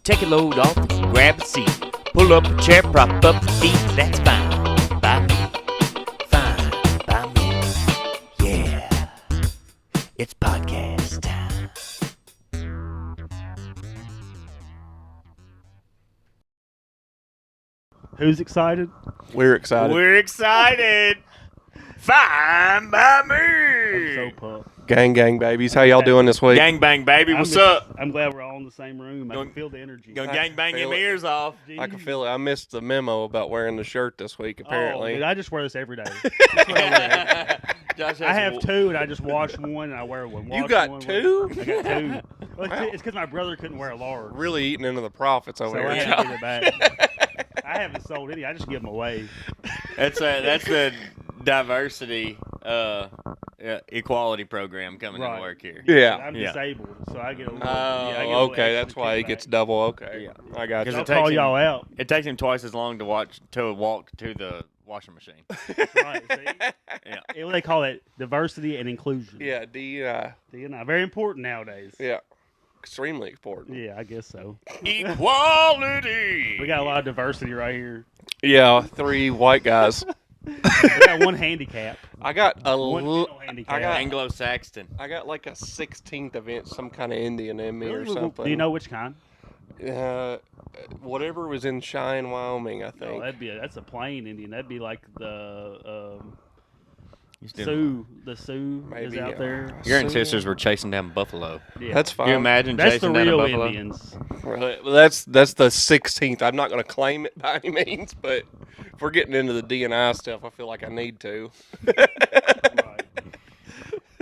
Take a load off, grab a seat. Pull up a chair, prop up your feet. That's fine by me. Fine by me. Yeah. It's podcast time. Who's excited? We're excited. We're excited. Fine by me. I'm so pumped. Gang, babies. How y'all doing this week? Gang bang, baby. What's up? I'm glad we're all in the same room. I can feel the energy. Gonna gang bang feel your it. ears off. I can feel it. I missed the memo about wearing the shirt this week, apparently. Oh, dude, I just wear this every day. That's what I wear. Josh I have two, and I just wash one, and I wear one. You Wash got one, two? I got two. Well, Wow. it's because my brother couldn't wear a large. Really eating into the profits over So I here. had to give it back. I haven't sold any. I just give them away. That's the diversity equality program coming Right. to work here. Yeah. I'm Yeah. disabled, so I get a little. Oh, I get a little okay. extra That's why he kickback. gets double. Okay. Yeah. I got 'Cause you. I'll it takes call him- y'all out. It takes him twice as long to walk to the washing machine. Right, see? Yeah. What they call it, diversity and inclusion. Yeah, DEI. Very important nowadays. Yeah. Extremely important. Yeah, I guess so. Equality. We got a lot of diversity right here. Yeah, 3 white guys. We got one handicap. I got a One little. mental handicap. I got- Anglo-Saxon. I got like a 16th event, some kind of Indian in me or Really? something. Do you know which kind? Whatever was in Cheyenne, Wyoming, I Oh, think. that's a plain Indian. That'd be like the You still- Sioux. The Sioux is Maybe, out there. Your Sioux. ancestors were chasing down buffalo. Yeah. That's Can you fine. imagine That's the chasing down a real buffalo? Indians. Well, that's the 16th. I'm not going to claim it by any means, but if we're getting into the DNI stuff, I feel like I need to. Right.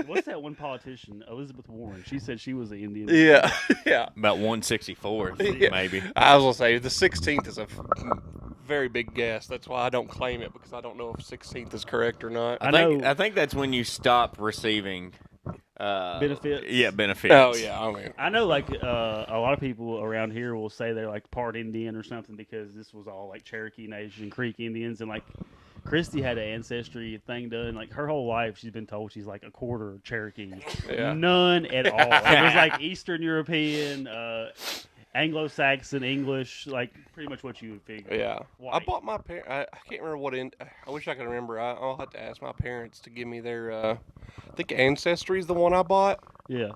What's that one politician, Elizabeth Warren? She said she was an Indian. Yeah, yeah. About 164th, Yeah. maybe. I was going to say the 16th is a very big guess. That's why I don't claim it, because I don't know if 16th is correct or not. I think that's when you stop receiving Benefits? Yeah, benefits. Oh yeah, I mean, I know, like a lot of people around here will say they're like part Indian or something because this was all like Cherokee Nation, Creek Indians, and like Christy had an ancestry thing done. Like her whole life, she's been told she's like a quarter Cherokee. Yeah. None at all. It was like Eastern European, Anglo-Saxon, English, like pretty much what you would figure. yeah. I White. bought my parents. I can't remember what. I wish I could remember. I'll have to ask my parents to give me their. I think Ancestry is the one I bought. Yeah.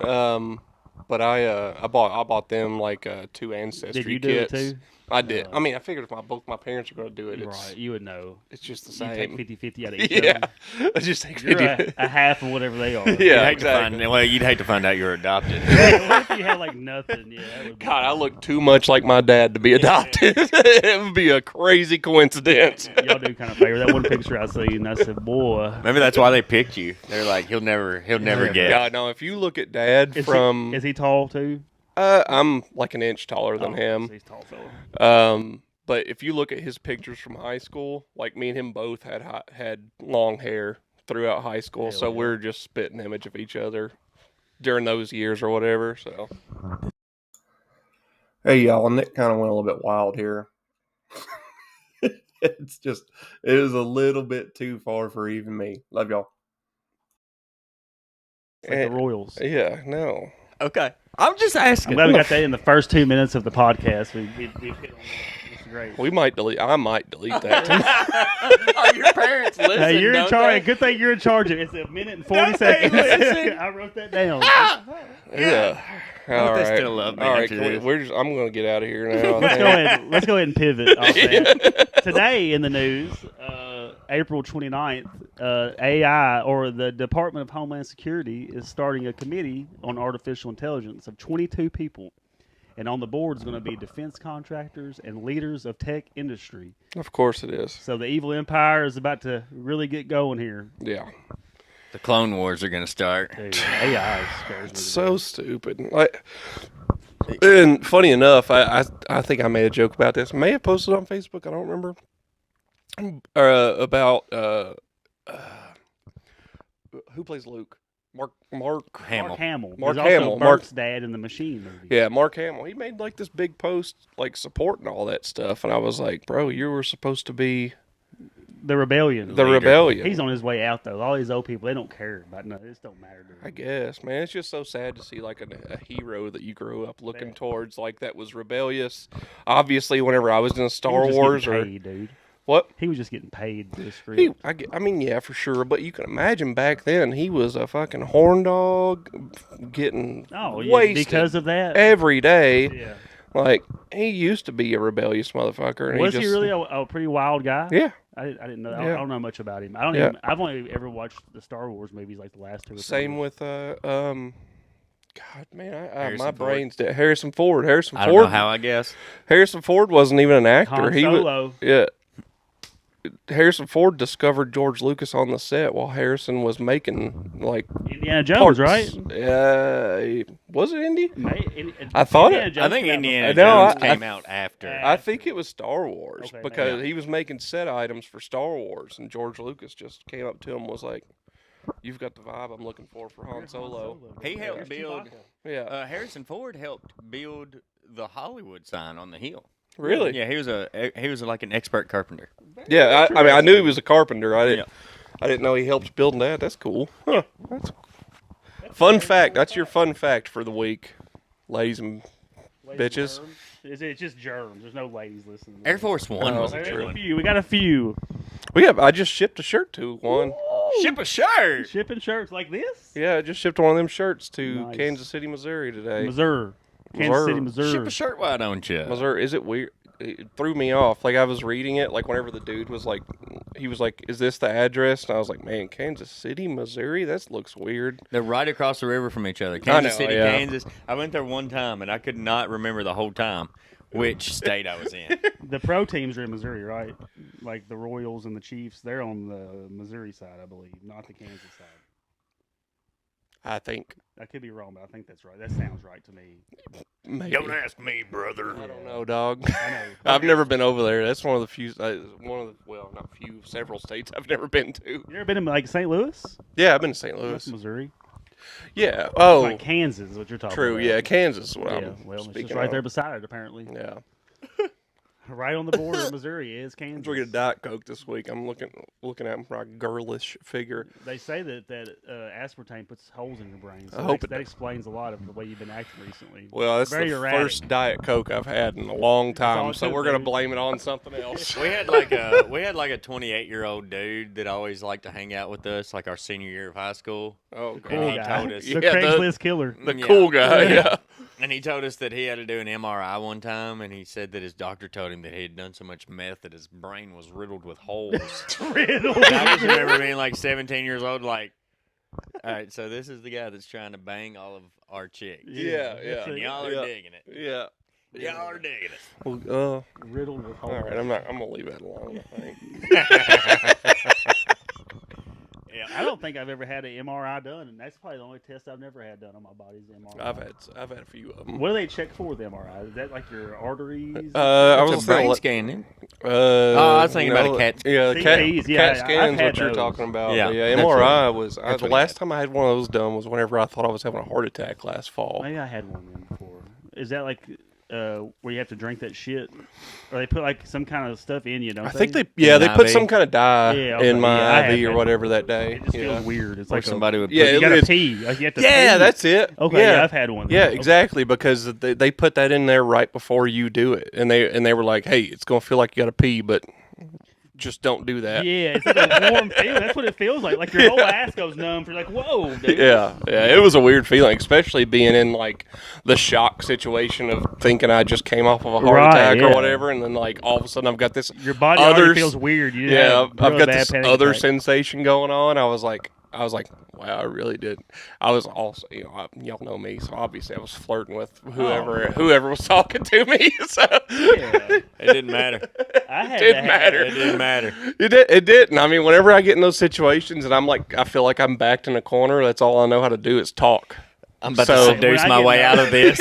But I bought them like 2 Ancestry Did you do kits. it too? I did. I mean, I figured if both my parents are going to do it, Right. You would know. it's just the You same. take 50-50 out of each Yeah, of them. I just take You're 50. a half of whatever they are. Yeah, You'd hate exactly. you'd hate to find out you're adopted. What if you had like nothing? Yeah, that would be God, I look too much like my dad to be adopted. It would be a crazy coincidence. Y'all do kind of favor that one picture I seen. I said, "Boy, Maybe that's why they picked you. They're like, he'll never guess. God, no, if you look at Dad is he tall too?" I'm like an inch taller than Oh, him. so he's a tall fella. But if you look at his pictures from high school, like me and him both had long hair throughout high school, Hell so yeah. we're just spitting image of each other during those years or whatever. So, hey y'all, Nick kind of went a little bit wild here. It was a little bit too far for even me. Love y'all. It's like the Royals. Yeah, no. Okay. I'm just asking. I'm glad we got that in the first 2 minutes of the podcast. We hit on that. It's great. I might delete that too. Oh, your parents listen. Hey, you're in don't charge. they? Good thing you're in charge of it. It's a minute and 40 Don't they seconds. listen? I wrote that down. Yeah. hope they still love me All right, after can we- this. I'm going to get out of here now. Let's go ahead and pivot off that. Today in the news, April 29th, AI, or the Department of Homeland Security, is starting a committee on artificial intelligence of 22 people. And on the board is going to be defense contractors and leaders of tech industry. Of course it is. So the evil empire is about to really get going here. Yeah. The Clone Wars are going to start. Dude, AI scares me. It's to so death. stupid. Like, and funny enough, I think I made a joke about this. I may have posted on Facebook. I don't remember. About who plays Luke? Mark Hamill. Mark Hamill. Mark He's also Hamill. Burke's dad in the Machine movie. Yeah, Mark Hamill. He made like this big post, like supporting all that stuff, and I was like, bro, you were supposed to be The rebellion. The rebellion. He's on his way out though. All these old people, they don't care about nothing. This don't matter to them. I guess, man, it's just so sad to see like a hero that you grew up looking towards, like that was rebellious. Obviously, whenever I was in Star Wars or paid, dude. What? He was just getting paid for the script. I mean, yeah, for sure. But you can imagine back then, he was a fucking horn dog, getting wasted because of that every day. Yeah. Like he used to be a rebellious motherfucker. And Was he really a pretty wild guy? Yeah. I didn't know. Yeah. I don't know much about him. I've only ever watched the Star Wars movies, like the last two. Same with God, man, my Ford. brain's dead. Harrison Ford. I don't know how, I guess. Harrison Ford wasn't even an actor. Han He Solo. was. Yeah. Harrison Ford discovered George Lucas on the set while Harrison was making like Indiana Jones, right? Was it Indy? I thought Indiana it- Jones I think came out Indiana No, Jones I- came out after. I think it was Star Wars Okay, because maybe. he was making set items for Star Wars, and George Lucas just came up to him and was like, "You've got the vibe I'm looking for Han Solo." He helped build. Yeah, Harrison Ford helped build the Hollywood sign on the hill. really? Yeah, he was like an expert carpenter. Yeah, I mean, I knew he was a carpenter. I didn't know he helped building that. That's cool. Huh. That's fun fact. That's your fun fact for the week, ladies and bitches. It's just germs. There's no ladies listening. Air Force One Oh, was a There's true a one. few. We got a few. I just shipped a shirt to one. Ship a shirt. Shipping shirts like this. Yeah, I just shipped one of them shirts to Nice. Kansas City, Missouri today. Missouri. Kansas City, Missouri. Ship a shirt. Why don't you? Missouri, is it weird? It threw me off. Like I was reading it, like whenever the dude was like, he was like, "Is this the address?" And I was like, "Man, Kansas City, Missouri, that looks weird." They're right across the river from each other. Kansas know, City, yeah. Kansas. I went there one time and I could not remember the whole time which state I was in. The pro teams are in Missouri, right? Like the Royals and the Chiefs, they're on the Missouri side, I believe, not the Kansas side. I think. I could be wrong, but I think that's right. That sounds right to me. Maybe. Don't ask me, brother. I don't know, dog. I know. I've never been over there. That's one of the few, not few, several states I've never been to. You ever been in like St. Louis? Yeah, I've been to St. That's Louis. Missouri. Yeah. Oh, Like Kansas is what you're talking true. about. Yeah, Kansas is what Yeah, I'm well, it's speaking just right of. there beside it, apparently. Yeah. Right on the border of Missouri is I'm Kansas. drinking a Diet Coke this week. I'm looking at my girlish figure. They say that aspartame puts holes in your brain. So I hope it that does. explains a lot of the way you've been acting recently. Well, that's Very the erratic. first Diet Coke I've had in a long all time, it so took, we're gonna dude. blame it on something else. We had like a 28-year-old dude that always liked to hang out with us, like our senior year of high school. Oh, Cool And he guy. told us- The Yeah, Craigslist killer. the Yeah. cool guy. Yeah. And he told us that he had to do an MRI one time, and he said that his doctor told him that he had done so much meth that his brain was riddled with holes. Riddle. And I just remember being like 17 years old, like, all right, so this is the guy that's trying to bang all of our chicks. Yeah, And y'all are Yeah. digging it. Yeah. Y'all are digging it. Well, Riddled with holes. all right. I'm gonna leave that alone. I think. Yeah. I don't think I've ever had an MRI done, and that's probably the only test I've never had done on my body is the MRI. I've had a few of them. What do they check for with the MRI? Is that like your arteries? I It's was a brain gonna scan, isn't it? I was thinking about a CAT scan. Yeah, CTs, yeah, CAT scan I've is had what you're those. talking about. Yeah, But yeah, that's MRI was that's the what he last had. time I had one of those done was whenever I thought I was having a heart attack last fall. Maybe I had one then before. Is that like where you have to drink that shit, or they put like some kind of stuff in you? Don't I they? think they put IV? some kind of dye Yeah, okay, in my yeah, I IV have or that. whatever that day. It just Yeah. feels weird. It's Or like somebody would Yeah, you gotta it's- pee. Like you have to Yeah, pee. that's it. Okay, yeah, I've had one. Yeah, Okay. exactly, because they put that in there right before you do it, and they were like, "Hey, it's gonna feel like you got to pee, but just don't do that." Yeah, it's like a warm feeling. That's what it feels like. Like your whole ass goes numb. You're like, whoa, dude. Yeah, it was a weird feeling, especially being in like the shock situation of thinking I just came off of a heart Right, attack yeah. or whatever, and then like all of a sudden I've got this Your body other already feels weird. You yeah, have I've really got bad this panic other attack. sensation going on. I was like, wow, I really did. I was also, y'all know me, so obviously I was flirting with whoever was talking to me. So Yeah. It didn't matter. I had didn't to have- matter. It didn't matter. It didn't. I mean, whenever I get in those situations and I feel like I'm backed in a corner, that's all I know how to do is talk. I'm about So- to seduce When I my get way out of this.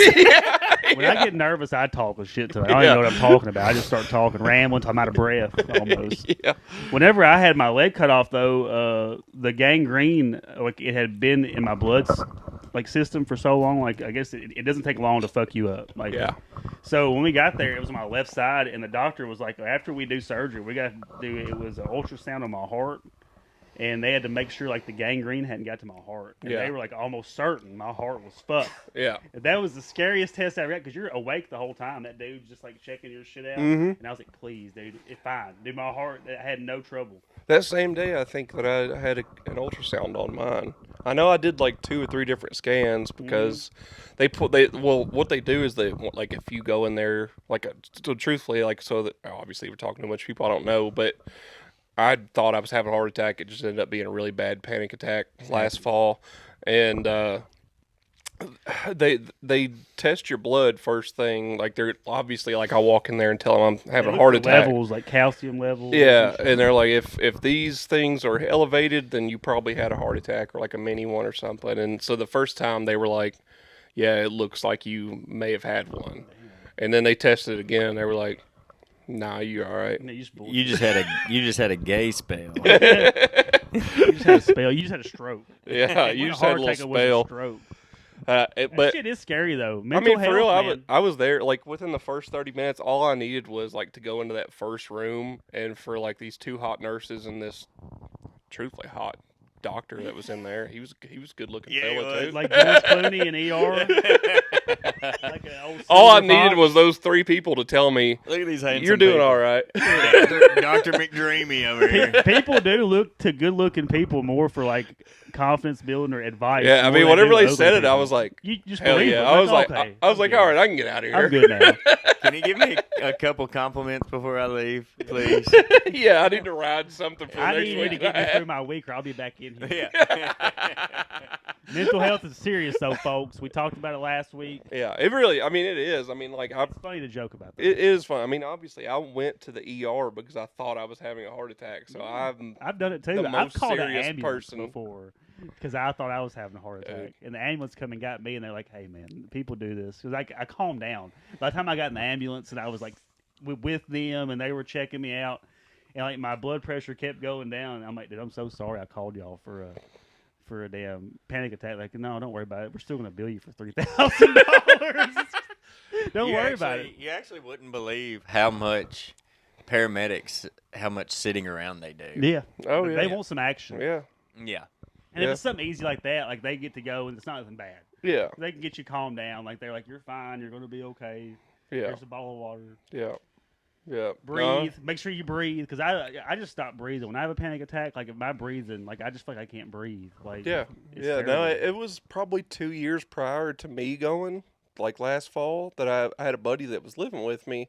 When I get nervous, I talk with shit to it. I don't even know what I'm talking about. I just start talking, rambling, talking out of breath almost. Yeah. Whenever I had my leg cut off, though, the gangrene, like it had been in my blood like system for so long. Like I guess it doesn't take long to fuck you up. Like Yeah. So when we got there, it was on my left side, and the doctor was like, after we do surgery, we got to do it was an ultrasound on my heart. And they had to make sure like the gangrene hadn't got to my heart. And they were like almost certain my heart was fucked. Yeah. And that was the scariest test I ever got because you're awake the whole time. That dude's just like checking your shit out. Mhm. And I was like, please, dude, it's fine. Dude, my heart I had no trouble. That same day, I think that I had an ultrasound on mine. I know I did like 2 or 3 different scans because what they do is they like if you go in there like so truthfully like so that obviously we're talking to a bunch of people I don't know, but I thought I was having a heart attack. It just ended up being a really bad panic attack last fall, and they test your blood first thing. Like they're obviously like I walk in there and tell them I'm having a heart attack. Levels like calcium levels. Yeah, and they're like if these things are elevated, then you probably had a heart attack or like a mini one or something. And so the first time they were like, yeah, it looks like you may have had one, and then they tested it again. And they were like, nah, you're all right. You just had a gay spell. You just had a spell. You just had a stroke. Yeah, you just had a little spell. Stroke. But shit is scary though. I mean, for real, I was there like within the first 30 minutes. All I needed was like to go into that first room, and for like these 2 hot nurses and this truthfully hot doctor that was in there. He was a good looking fella too. Like George Clooney in ER. Like an old all I Silver needed Fox. was those 3 people to tell me, Look at these handsome you're doing people. all right. Dr. McDreamy over here. People do look to good looking people more for like confidence building or advice. Yeah, I more mean, than whenever do they ugly said it, I people. was like, you just hell believe yeah. it. I was like, okay, I was like, I'm all good. right, I can get out of here. I'm good now. Can you give me a couple compliments before I leave, please? Yeah, I need to ride something for I next need you week. to get me through my week, or I'll be back in here. Yeah. Mental health is serious, though, folks. We talked about it last week. Yeah, it really. I mean, it is. I mean, like It's funny to joke about that. it is fun. I mean, obviously, I went to the ER because I thought I was having a heart attack. So I've done it too. the I've most called an serious ambulance person. before because I thought I was having a heart attack, and the ambulance come and got me, and they're like, "Hey, man, people do this." Because I calmed down. By the time I got in the ambulance, and I was like with them, and they were checking me out, and like my blood pressure kept going down. And I'm like, "Dude, I'm so sorry. I called y'all for a damn panic attack." Like, no, don't worry about it. We're still going to bill you for $3,000. Don't worry about it. You actually wouldn't believe how much paramedics, how much sitting around they do. Yeah. Oh, yeah. They want some action. yeah, Yeah. And if Yeah. it's something easy like that, like they get to go and it's not anything bad. yeah, They can get you calmed down. Like they're like, you're fine. You're going to be okay. yeah, There's a bottle of water. yeah, yeah. Breathe. Make sure you breathe. Because I just stop breathing. When I have a panic attack, like if I'm breathing, like I just feel like I can't breathe. Like Yeah, it's yeah. No, terrible. it was probably 2 years prior to me going, like last fall, that I had a buddy that was living with me,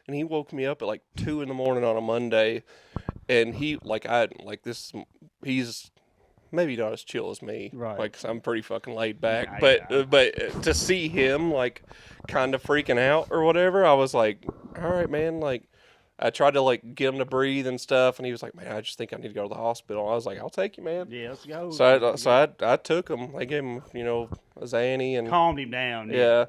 and he woke me up at like 2 a.m. on a Monday, and he's maybe not as chill as me, Right. Like 'cause I'm pretty fucking laid back, Yeah, but to see him like kind of freaking out or whatever, I was like, all right, man, like. I tried to like get him to breathe and stuff, and he was like, "Man, I just think I need to go to the hospital." I was like, "I'll take you, man." Yeah, let's go. So I took him. They gave him, a Xanny and calmed him down. yeah.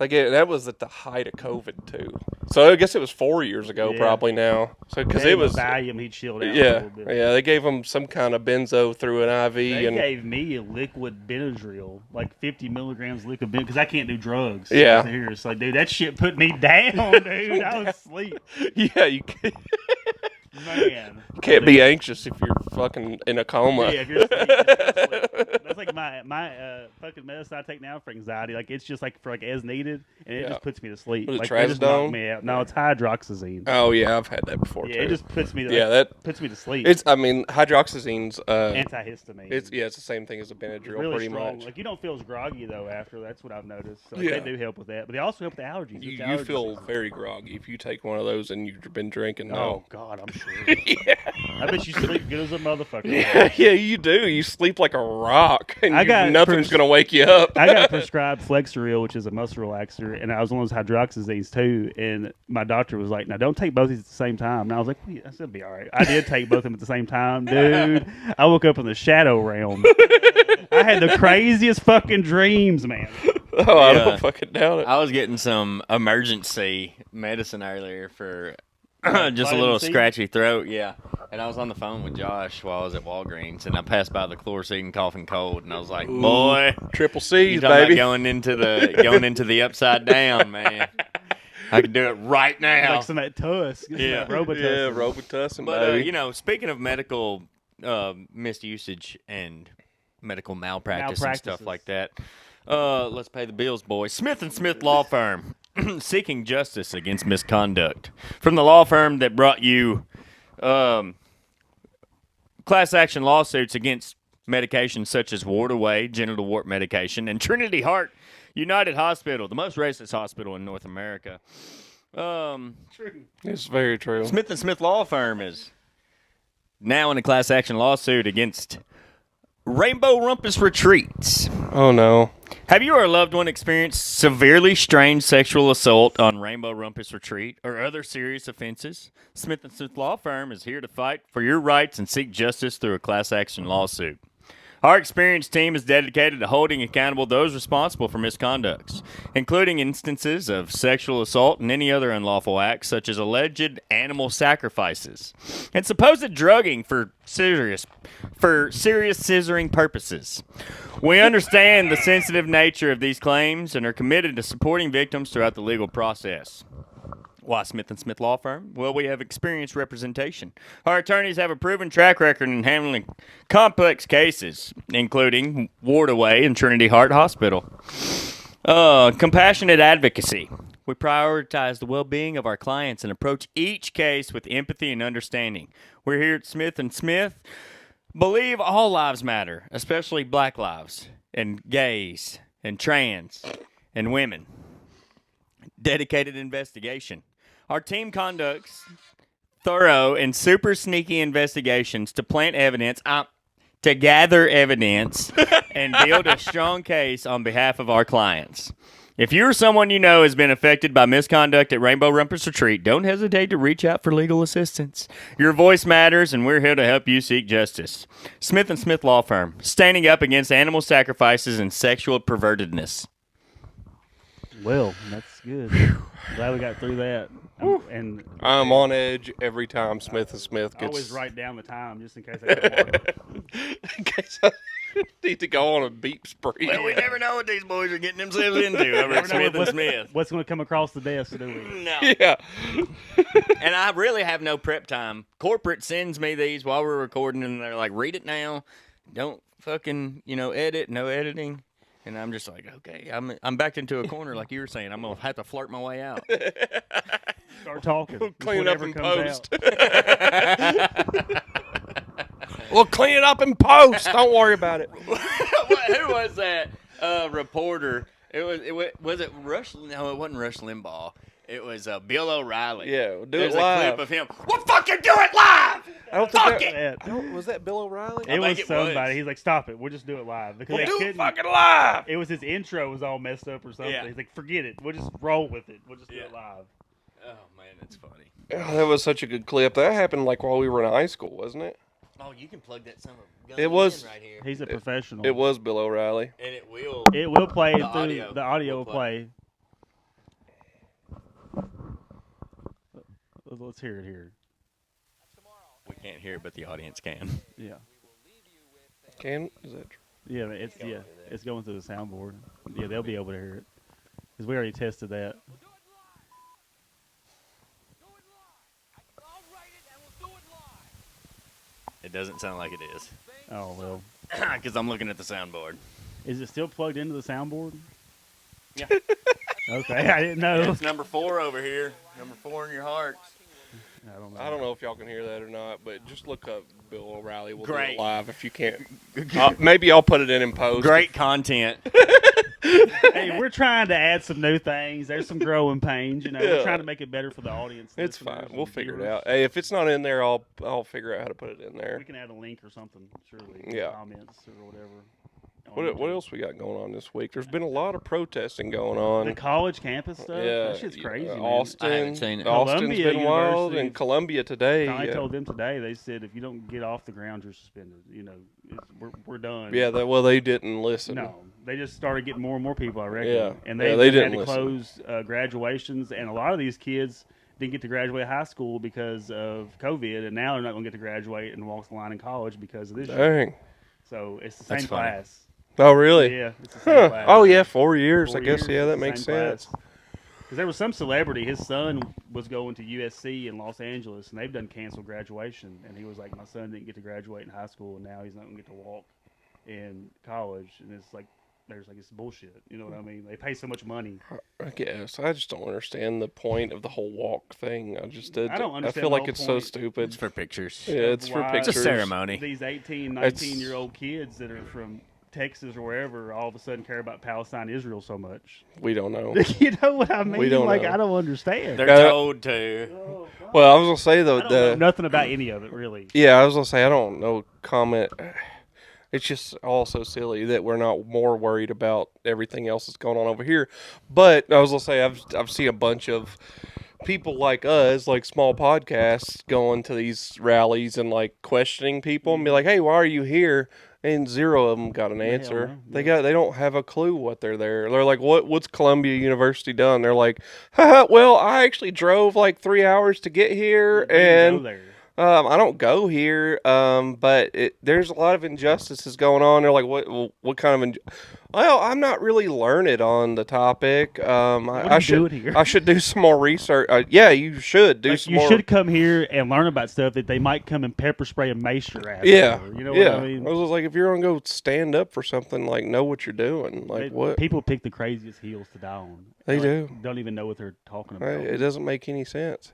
That was at the height of COVID too. So I guess it was 4 years ago, Yeah. probably now. So because Gave it him was, Valium, he chilled out a yeah, little bit. yeah. They gave him some kind of benzo through an IV, They and gave me a liquid Benadryl, like 50 milligrams liquid Benadryl, because I can't do drugs. Yeah. Here, so dude, that shit put me down, dude. I was asleep, yeah, you man. can't be anxious if you're fucking in a coma. Yeah, if you're asleep. That's like my fucking medicine I take now for anxiety. Like it's just like for like as needed, and it Yeah. just puts me to sleep. Was it like they just knock Trazodone? me out. No, it's hydroxyzine. Oh yeah, I've had that before Yeah, too. it just puts me to puts me to sleep. It's. I mean, hydroxyzine's. Antihistamine. It's the same thing as a Benadryl, really pretty strong. much. Like you don't feel as groggy though after. That's what I've noticed. So Yeah. they do help with that, but they also help with the allergies. You It's allergy feel season. very groggy if you take one of those and you've been drinking. Oh No. God, I'm sure. I bet you sleep good as a motherfucker. Yeah, yeah, you do. You sleep like a rock, and I got nothing's gonna wake you up. I got prescribed Flexeril, which is a muscle relaxer, and I was on those hydroxyzines too. And my doctor was like, "Now don't take both of these at the same time." And I was like, "Yeah, "I said it'll be all right." I did take both of them at the same time, dude. I woke up in the shadow realm. I had the craziest fucking dreams, man. Oh, I Yeah. don't fucking doubt it. I was getting some emergency medicine earlier for just a vitamin little C? scratchy throat. Yeah. And I was on the phone with Josh while I was at Walgreens, and I passed by the chloroseine coughing cold, and I was like, "Boy, Triple you C's, talking baby. about going into the upside down, man? I could do it right now." Like some of that Tusk. Yeah. Robitussin. Yeah, Robitussin, But baby. you know, speaking of medical misusage and medical malpractice and stuff Malpractices. like that, let's pay the bills, boys. Smith and Smith Law Firm seeking justice against misconduct from the law firm that brought you class action lawsuits against medications such as Ward Away, genital wart medication, and Trinity Heart United Hospital, the most racist hospital in North America. It's very true. Smith and Smith Law Firm is now in a class action lawsuit against Rainbow Rumpus Retreats. Oh, no. Have you or a loved one experienced severely strange sexual assault on Rainbow Rumpus Retreat or other serious offenses? Smith & Smith Law Firm is here to fight for your rights and seek justice through a class action lawsuit. Our experienced team is dedicated to holding accountable those responsible for misconducts, including instances of sexual assault and any other unlawful acts, such as alleged animal sacrifices and supposed drugging for serious scissoring purposes. We understand the sensitive nature of these claims and are committed to supporting victims throughout the legal process. Why Smith & Smith Law Firm? Well, we have experienced representation. Our attorneys have a proven track record in handling complex cases, including Ward Away and Trinity Heart Hospital. Compassionate advocacy. We prioritize the well-being of our clients and approach each case with empathy and understanding. We're here at Smith & Smith. Believe all lives matter, especially black lives, and gays, and trans, and women. Dedicated investigation. Our team conducts thorough and super sneaky investigations to plant evidence, to gather evidence, and build a strong case on behalf of our clients. If you or someone you know has been affected by misconduct at Rainbow Rumpus Retreat, don't hesitate to reach out for legal assistance. Your voice matters, and we're here to help you seek justice. Smith & Smith Law Firm, standing up against animal sacrifices and sexual pervertedness. Well, that's good. Glad we got through that. And I'm on edge every time Smith & Smith I gets... always write down the time just in case I get in case I need to go on a beep spree. Well, we never know what these boys are getting themselves into over at Smith & Smith. what's going to come across the desk, do we? No. Yeah. And I really have no prep time. Corporate sends me these while we're recording, and they're like, read it now. Don't fucking, edit. No editing. And I'm just like, okay, I'm backed into a corner like you were saying. I'm going to have to flirt my way out. Start talking. Clean it up Whatever in comes post. We'll clean it up in post. Don't worry about it. Who was that reporter? Was it Rush? No, it wasn't Rush Limbaugh. It was Bill O'Reilly. Yeah, we'll do There's it live. a clip of him. We'll fucking do it live. I don't Fuck think it. was that Bill O'Reilly? It was think it somebody. was. He's like, stop it. We'll just do it live. Because We'll they do it couldn't. fucking live. It was his intro was all messed up or something. Yeah. He's like, forget it. We'll just roll with it. We'll just do it live. Oh man, that's funny. Oh, that was such a good clip. That happened like while we were in high school, wasn't it? Oh, you can plug that son of a gun It was- in right here, He's a professional. It was Bill O'Reilly. and it will. It will play The through. audio The audio will will play. Let's hear it here. We can't hear it, but the audience can. Yeah. Is that true? Yeah, it's going through the soundboard. Yeah, they'll be able to hear it because we already tested that. It doesn't sound like it is, Oh well, because I'm looking at the soundboard. is it still plugged into the soundboard? Yeah. Okay, I didn't know. It's number 4 over here. Number 4 in your hearts. I don't know if y'all can hear that or not, but just look up Bill O'Reilly. We'll do Great. it live if you can't. Maybe I'll put it in post. Great content. Hey, we're trying to add some new things. There's some growing pains. We're Yeah. trying to make it better for the audience. It's listeners, fine. and We'll figure it viewers. out. Hey, if it's not in there, I'll figure out how to put it in there. We can add a link or something, surely. Yeah. Comments or whatever. What else we got going on this week? There's been a lot of protesting going on. The college campus stuff. Yeah, That shit's crazy, man. Austin, I haven't seen it. Austin's Columbia been wild, University- and Columbia today. I Yeah, told them today. They said if you don't get off the ground, you're suspended. We're done. yeah. They didn't listen. No, they just started getting more and more people. I reckon. Yeah. And Yeah, they they had didn't to listen. close graduations, and a lot of these kids didn't get to graduate high school because of COVID, and now they're not going to get to graduate and walk the line in college because of this shit. Dang. So it's the That's same funny. class. Oh, really? Yeah, it's the same Huh. class. Oh, yeah, 4 years. 4 I guess, years, yeah, it's that the makes same sense. class. Because there was some celebrity, his son was going to USC in Los Angeles, and they've done canceled graduation. And he was like, my son didn't get to graduate in high school, and now he's not going to get to walk in college. And it's like, it's bullshit. You know what I mean? They pay so much money. I guess. I just don't understand the point of the whole walk thing. I don't understand I feel the like whole it's so point. stupid. It's for pictures. Yeah, it's for Why- It's a pictures. ceremony. These 18, It's- 19-year-old kids that are from Texas or wherever all of a sudden care about Palestine, Israel so much. We don't know. You know what I mean? We don't like, know. I don't understand. They're Yeah. told to. Well, I was gonna say though, I don't know nothing about any of it, really. yeah, I was gonna say I don't know. Comment. It's just all so silly that we're not more worried about everything else that's going on over here. But I was gonna say I've seen a bunch of people like us, like small podcasts, going to these rallies and like questioning people and be like, "Hey, why are you here?" And zero of them got an answer. no. They don't have a clue what they're there. They're like, "What's Columbia University done?" They're like, "Haha, well, I actually drove like 3 hours to get here, Go and there. I don't go here, but there's a lot of injustices going on." They're like, what kind of well, I'm not really learned on the topic. I you should doing here? I should do some more research. Yeah, you should do Like, some you more. should come here and learn about stuff that they might come and pepper spray and mace your ass. Yeah, over. You know yeah. what I mean? was just like, if you're gonna go stand up for something, like know what you're doing. Like what People pick the craziest heels to die on. They Like, do. Don't even know what they're talking about. It doesn't make any sense.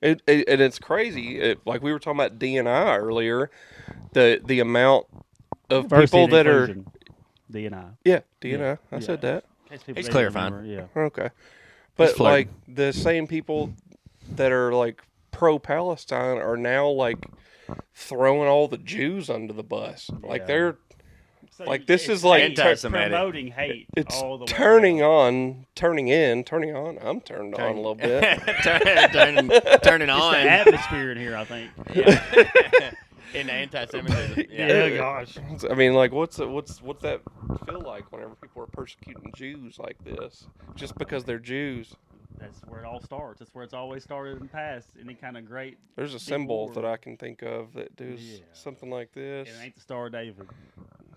And it's crazy. Like we were talking about DNI earlier, the amount of Diversity people and that are inclusion. DNI. yeah DNI. Yeah, I said that. In case people He's didn't clarifying. remember, Yeah. Okay. But flirting. like the same people that are like pro Palestine are now like throwing all the Jews under the bus. Like Yeah. they're So Like, this it's is like hate, anti-Semitic. promoting hate. it's all the way turning around. turning on. I'm turned on a little bit. turning It's on. the atmosphere in here, I think. In anti-Semitism. Yeah, gosh. I mean, like, what's that feel like whenever people are persecuting Jews like this just because they're Jews? That's where it all starts. That's where it's always started in the past. Any kind of great. There's a big symbol war. that I can think of that does Yeah. something like this. It ain't the Star of David.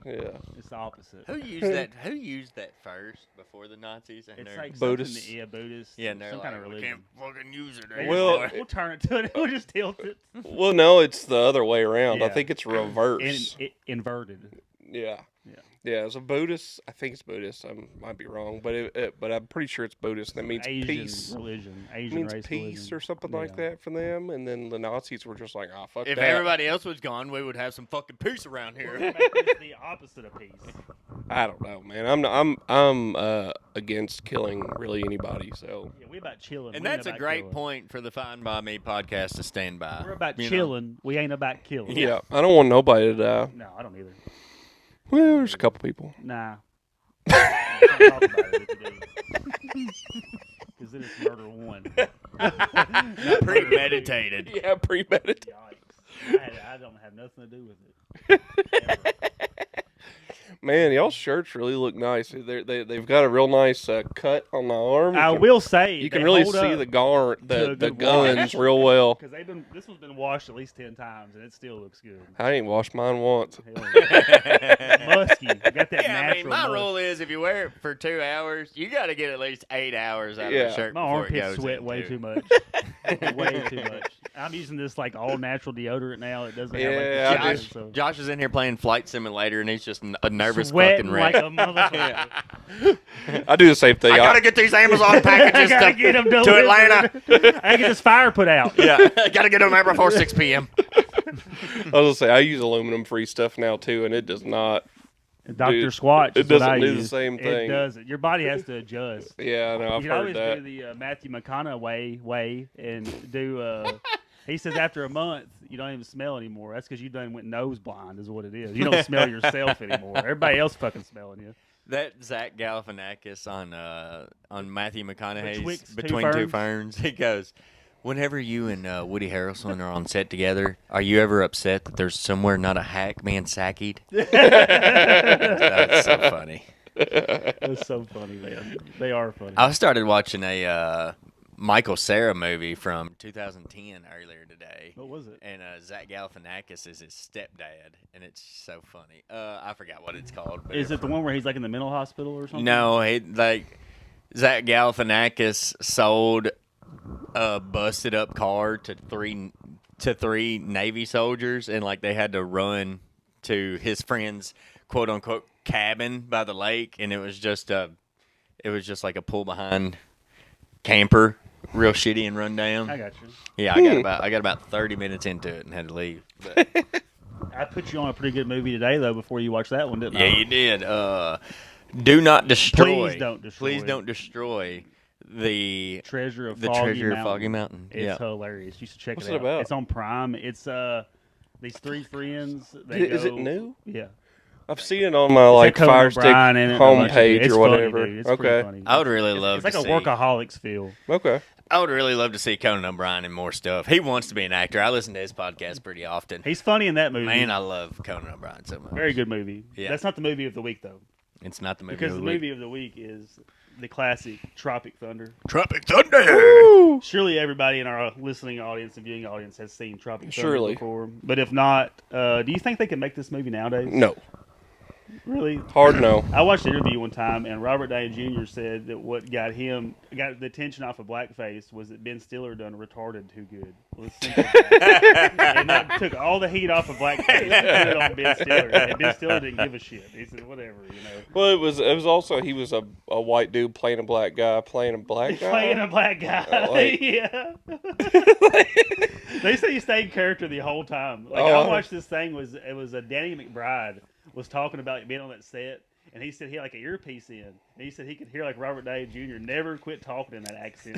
Yeah. It's the opposite. Who used that? Who used that first before the Nazis? And It's they're- like Buddhist. Buddhist. Yeah, Buddhist. yeah, and they're some like, kind of we religion. can't fucking use it. They Well, just, we'll turn it to it. We'll just tilt it. Well, no, it's the other way around. I Yeah. think it's reverse. Inverted. Yeah. Yeah. Yeah, it's a Buddhist. I think it's Buddhist. I might be wrong, but but I'm pretty sure it's Buddhist. That means Asian peace. religion. It Asian means race peace religion. or something like Yeah. that for them. And then the Nazis were just like, "Ah, fuck If that." everybody else was gone, we would have some fucking peace around here. It's the opposite of peace. I don't know, man. I'm against killing really anybody. So Yeah, we about chilling. And We ain't that's a about great killing. point for the Fine by Me podcast to stand by. We're about you know? chilling. We ain't about killing. yeah, I don't want nobody to die. No, I don't either. Well, there's a couple people. Nah. Don't talk about it if you do. Because then it's murder one. Not Premeditated. Yeah, premeditated. Yikes. I don't have nothing to do with it. Ever. Man, y'all's shirts really look nice. They've got a real nice cut on the arm. I will say You can really see the to a the good guns wash. real well. because this one's been washed at least 10 times and it still looks good. I ain't washed mine once. Hell yeah. Musky. You got that Yeah, I natural. mean, my musk. rule is if you wear it for 2 hours, you got to get at least 8 hours out of Yeah. the shirt My before it armpits goes sweat in, way too. too much. Way too much. I'm using this like all natural deodorant now. It doesn't have Yeah, like I the just- sugar, so. Josh is in here playing Flight Simulator, and he's just a nervous Sweating fucking like wreck. a motherfucker. I do the same thing. I gotta get these Amazon I packages gotta get them to delivered. Atlanta. I gotta get this fire put out. Yeah, gotta get them there before 6 p.m. I was gonna say I use aluminum free stuff now too, and it does not. Dr. Dude, Squatch. it is what doesn't I do the use. same thing. It doesn't. Your body has to adjust. Yeah, I know. I've You can heard always that. do the Matthew McConaughey way and do. He says after a month you don't even smell anymore. That's because you done went nose blind, is what it is. You don't smell yourself anymore. Everybody else fucking smelling you. That Zach Galifianakis on Matthew McConaughey's Betwixt Between Two Ferns? Ferns, he goes, whenever you and Woody Harrelson are on set together, are you ever upset that there's somewhere not a hack being sackied? That's so funny. That's so funny, man. They are funny. I started watching a Michael Cera movie from 2010 earlier today. What was it? And Zach Galifianakis is his stepdad, and it's so funny. I forgot what it's called. But Is it the one where he's like in the mental hospital or something? No, Zach Galifianakis sold a busted up car to three Navy soldiers, and like they had to run to his friend's quote unquote cabin by the lake, and it was just like a pull behind camper, real shitty and run down. I got you. Yeah, I got about 30 minutes into it and had to leave. But I put you on a pretty good movie today though before you watched that one, didn't I? yeah, you did. Do not destroy. Please don't destroy. The Treasure of Foggy Mountain. It's Yeah. hilarious. You should check What's it it out. about? It's on Prime. It's these three friends. Is it new? Yeah. I've seen it on my It's got Conan Fire Stick O'Brien in it and a bunch of homepage dudes. It's or funny, whatever. dude. It's pretty funny. I would really love It's to like see. a Workaholics feel. Okay. I would really love to see Conan O'Brien in more stuff. He wants to be an actor. I listen to his podcast pretty often. He's funny in that movie. Man, I love Conan O'Brien so much. Very good movie. Yeah. That's not the movie of the week though, It's not the movie. because of the the week. movie of the week is the classic Tropic Thunder. Tropic Thunder. Surely everybody in our listening audience and viewing audience has seen Tropic Thunder Surely. before. But if not, do you think they can make this movie nowadays? No. Really? Hard no. I watched an interview one time, and Robert Downey Jr. said that what got the attention off of blackface was that Ben Stiller done retarded too good. Well, it's simple as that. And that took all the heat off of blackface and put it on Ben Stiller. And Ben Stiller didn't give a shit. He said, whatever, you know. Well, it was also he was a white dude playing a black guy playing a black guy. Playing a black guy. Like- Yeah. They say he stayed character the whole time. Like Oh. I watched this thing it was a Danny McBride was talking about being on that set, and he said he had like an earpiece in, and he said he could hear like Robert Downey Jr. never quit talking in that accent.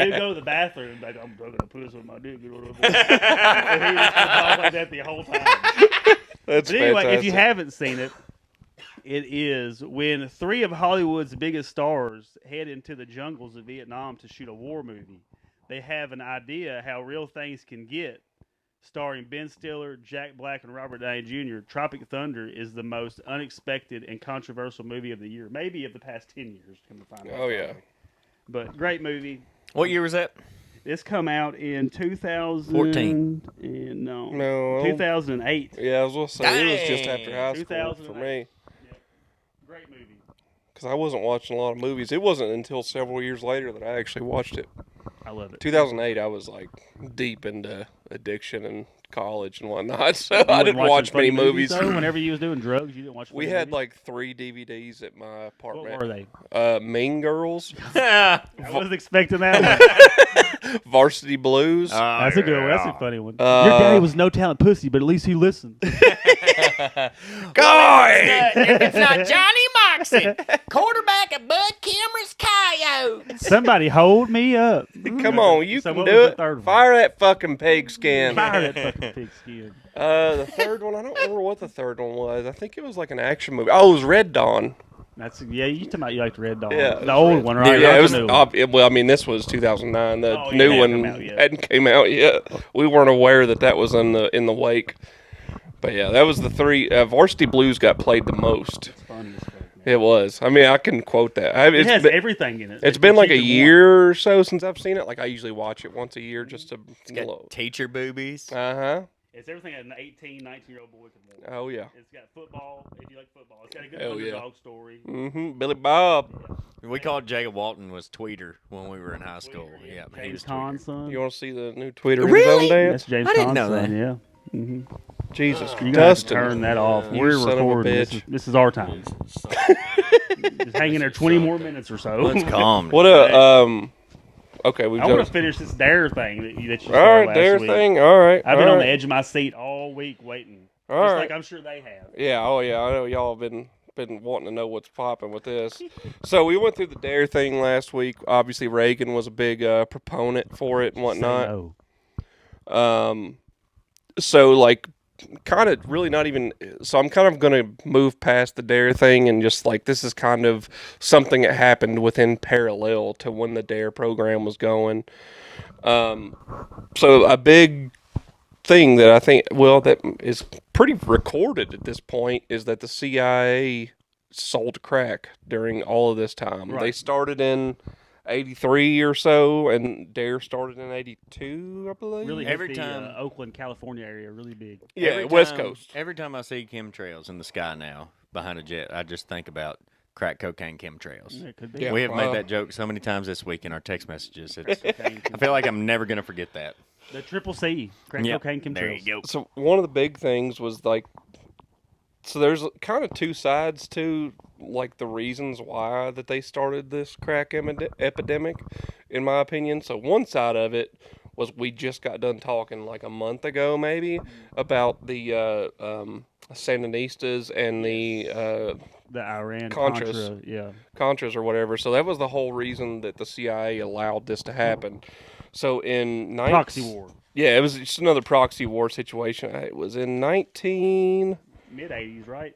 He'd go to the bathroom and be like, I'm gonna put this with my dick. And he was talk like that the whole time. That's But anyway, fantastic. if you haven't seen it, it is when three of Hollywood's biggest stars head into the jungles of Vietnam to shoot a war movie. They have an idea how real things can get. Starring Ben Stiller, Jack Black, and Robert Downey Jr., Tropic Thunder is the most unexpected and controversial movie of the year. Maybe of the past 10 years, come to find out. Oh yeah. But great movie. What year was that? This come out in 14. No. 2008. Yeah, I was gonna say it was just after high school 2008. for me Great movie. because I wasn't watching a lot of movies. It wasn't until several years later that I actually watched it. I love it. 2008, I was like deep into addiction and college and whatnot, so You I wouldn't didn't watch watch funny many movies. though? Whenever you was doing drugs, you didn't watch. We funny had movies? like 3 DVDs at my apartment. What were they? Mean Girls, I wasn't expecting that one. Varsity Blues. That's a good one. That's a funny one. Uh, Your daddy was no talent pussy, but at least he listened. Guy! It's not Johnny Moxon, quarterback of Bud Cameron's Coyotes. Somebody hold me up. Come on, you So can what do was the it. third one? Fire that fucking pigskin. Fire that fucking pigskin. The third one, I don't remember what the third one was. I think it was like an action movie. Oh, it was Red Dawn. That's you talking about you like the Red Dog. Yeah, The old one, right? Yeah, Not it was. the new one. Well, I mean, this was 2009. The Oh, yeah, new it hadn't one come out yet. hadn't came out yet. We weren't aware that was in the wake. But yeah, that was the 3. Varsity Blues got played the most. It's funny as fuck, man. It was. I mean, I can quote that. It has everything in it. It's been like a year or so since I've seen it. Like I usually watch it once a year just to. Got teacher boobies. Uh-huh. It's everything an 18, 19-year-old boy could want. Oh yeah. It's got football, if you like football. It's got a good Hell yeah. underdog story. Mm-hmm. Billy Bob. We called Jacob Walton was Tweeter when we were in high school. Yeah, he James was Caan's Tweeter. son. You want to see the new Tweeter Really? Zone That's dance? James I didn't Caan's know son, that. yeah. Mm-hmm. Jesus, You're gonna have to Dustin. turn that off. You We're son of a recording. bitch. This is our time. Just hang in there 20 more minutes or so. Let's calm. What Okay, we've I want done. to finish this dare thing that you All started right, last dare week. thing. All right. I've been all on the right. edge of my seat all week waiting. All Just right. like I'm sure they have. Yeah. Oh yeah. I know y'all have been wanting to know what's popping with this. So we went through the dare thing last week. Obviously, Reagan was a big proponent for it and whatnot. Say no. So like kind of really not even so I'm kind of going to move past the dare thing and just like this is kind of something that happened within parallel to when the dare program was going. So a big thing that I think that is pretty recorded at this point is that the CIA sold crack during all of this time. Right. They started in '83 or so, and Dare started in '82, I believe. Really Every hit the time- Oakland, California area really big. Yeah, Every West time- Coast. Every time I see chemtrails in the sky now behind a jet, I just think about crack cocaine chemtrails. It could be. Yeah. We have made Wow. that joke so many times this week in our text messages. It's, Cocaine I feel like I'm never going to forget that. the triple C, crack Yep, cocaine chemtrails. there you go. So one of the big things was like, so there's kind of two sides to like the reasons why that they started this crack epidemic, in my opinion. So one side of it was we just got done talking like a month ago maybe about the Sandinistas and the The Iran Contras. Contra, yeah. Contras or whatever. So that was the whole reason that the CIA allowed this to happen. So in Proxy war. Yeah, it was just another proxy war situation. It was in 19. Mid 80s, right?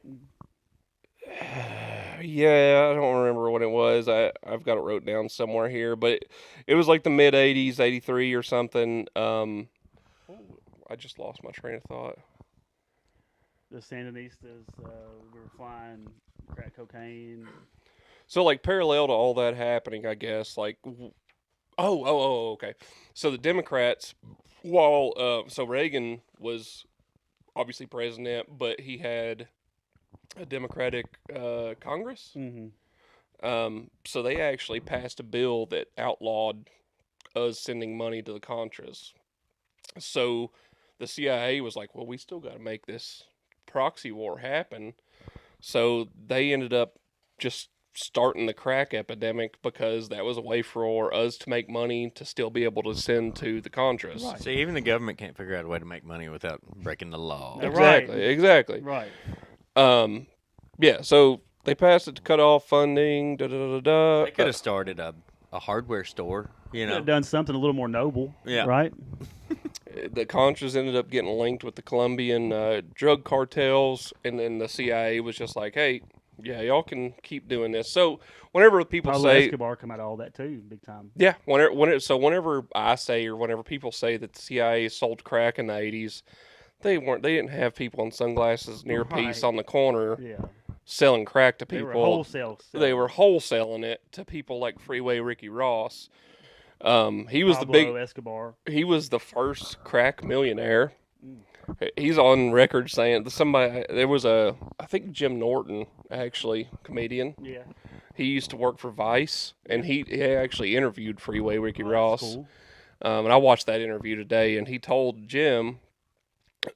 Yeah, I don't remember what it was. I've got it wrote down somewhere here, but it was like the mid 80s, 83 or something. I just lost my train of thought. The Sandinistas we were flying crack cocaine. So like parallel to all that happening, I guess like okay. So the Democrats, while so Reagan was obviously president, but he had a Democratic Congress. Mm-hmm. So they actually passed a bill that outlawed us sending money to the Contras. So the CIA was like, well, we still got to make this proxy war happen. So they ended up just starting the crack epidemic because that was a way for us to make money to still be able to send to the Contras. Right. See, even the government can't figure out a way to make money without breaking the law. Yeah. Exactly. Right. Yeah, so they passed it to cut off funding. They could have started a hardware store, you Could know. have done something a little more noble. Yeah. Right? The Contras ended up getting linked with the Colombian drug cartels, and then the CIA was just like, hey, yeah, y'all can keep doing this. So whenever people Pablo say, Escobar come out of all that too, big time. yeah, whenever I say or whenever people say that the CIA sold crack in the 80s, they didn't have people in sunglasses near peace Right. on the corner Yeah. selling crack to They people. were wholesale. They were wholesaling it to people like Freeway Ricky Ross. He was Pablo Escobar. he was the first crack millionaire. He's on record saying that there was I think Jim Norton, actually, comedian. Yeah. He used to work for Vice, and he actually interviewed Freeway Ricky Ross. Cool. And I watched that interview today, and he told Jim